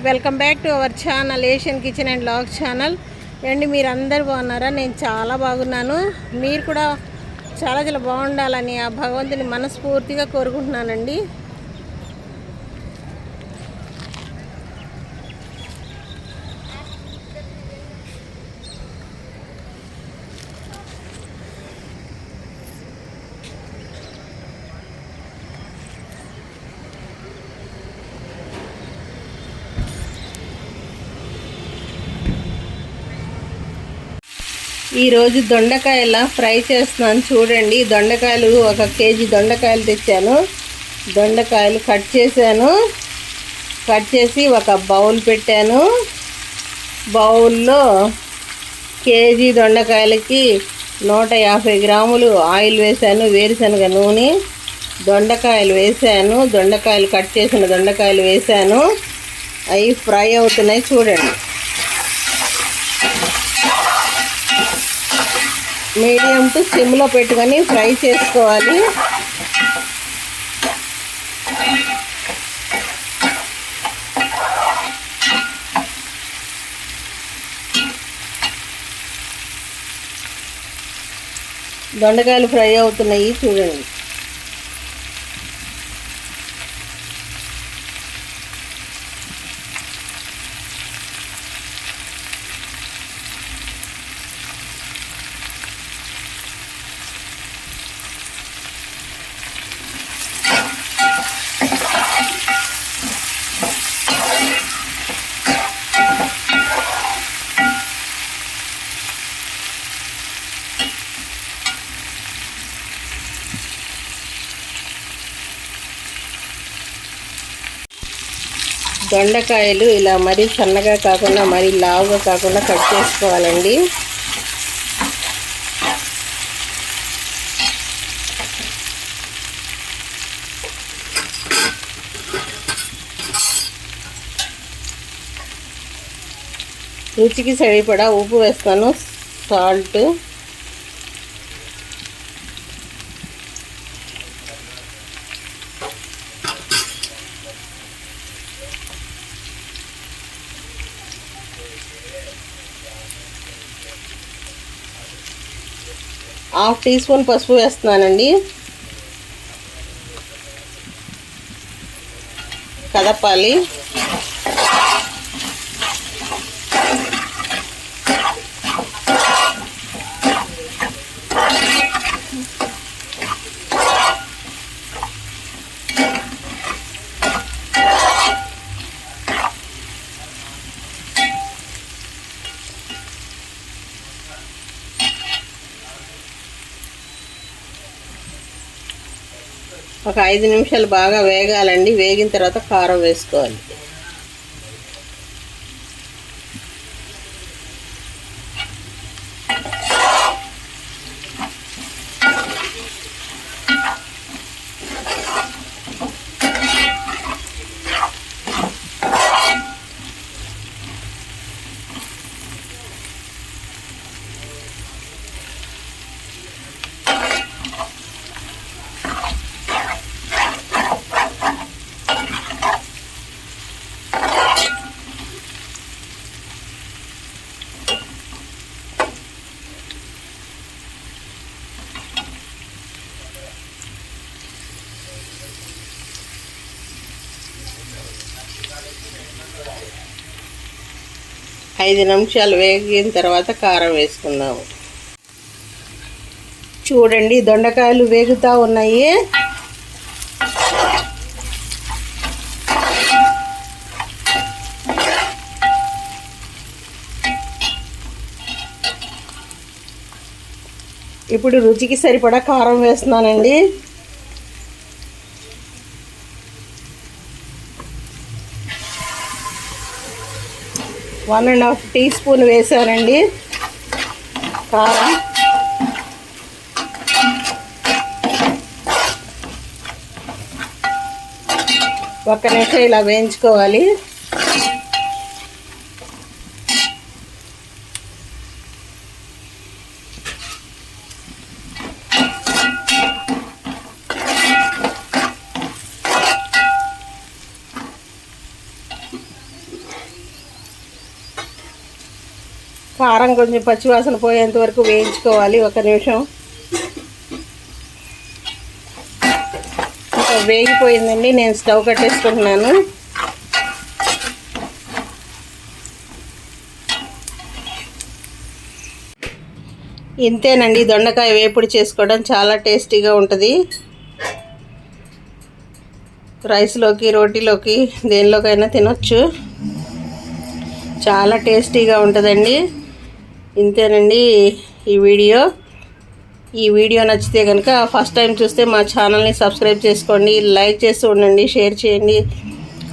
Welcome back to our channel Asian kitchen and vlog channel. అండి మీరు అందరు బాగున్నారా? నేను చాలా బాగున్నాను. మీరు కూడా చాలా చాలా బాగుండాలని ఆ భగవంతుని మనస్ఫూర్తిగా కోరుకుంటున్నానండి. ఈరోజు దొండకాయల ఫ్రై చేస్తున్నాను. చూడండి, దొండకాయలు 1 కేజీ దొండకాయలు తెచ్చాను. దొండకాయలు కట్ చేశాను. కట్ చేసి ఒక బౌల్ పెట్టాను. బౌల్లో కేజీ దొండకాయలకి 150 గ్రాములు ఆయిల్ వేసాను. వేరుశనగ నూనె, దొండకాయలు వేసాను. దొండకాయలు కట్ చేసిన దొండకాయలు వేసాను. అవి ఫ్రై అవుతున్నాయి. చూడండి, మీడియం టు సిమ్లో పెట్టుకొని ఫ్రై చేసుకోవాలి. దొండకాయలు ఫ్రై అవుతున్నాయి. చూడండి, దొండకాయలు ఇలా మరీ సన్నగా కాకుండా మరీ లావుగా కాకుండా కట్ చేసుకోవాలండి. రుచికి సరిపడా ఉప్పు వేస్తాను, సాల్ట్, ½ టీ స్పూన్ పసుపు వేస్తున్నానండి. కదపాలి. ఒక 5 నిమిషాలు బాగా వేగాలండి. వేగిన తర్వాత కారం వేసుకోవాలి. ఐదు నిమిషాలు వేగిన తర్వాత కారం వేసుకుందాము. చూడండి, దొండకాయలు వేగుతూ ఉన్నాయి. ఇప్పుడు రుచికి సరిపడా కారం వేస్తున్నానండి. 1½ టీ స్పూన్ వేసానండి కారం. ఒక్క నిమిషం ఇలా వేయించుకోవాలి. కారం కొంచెం పచ్చివాసన పోయేంత వరకు వేయించుకోవాలి. 1 నిమిషం. ఇంకా వేగిపోయిందండి. నేను స్టవ్ కట్టేసుకుంటున్నాను. ఇంతేనండి, దొండకాయ వేపుడు చేసుకోవడం చాలా టేస్టీగా ఉంటుంది. రైస్లోకి, రోటీలోకి, దేనిలోకైనా తినొచ్చు. చాలా టేస్టీగా ఉంటుందండి. ఇంతేనండి ఈ వీడియో నచ్చితే కనుక ఫస్ట్ టైం చూస్తే మా ఛానల్ని సబ్స్క్రైబ్ చేసుకోండి, లైక్ చేస్తూ ఉండండి, షేర్ చేయండి,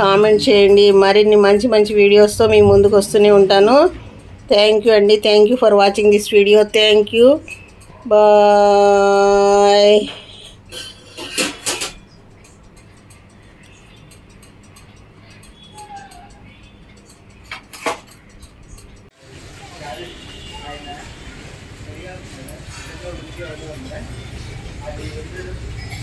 కామెంట్ చేయండి. మరిన్ని మంచి మంచి వీడియోస్తో మీ ముందుకు వస్తూనే ఉంటాను. థ్యాంక్ యూ అండి. Thank you for watching this video. Thank you. Bye. అది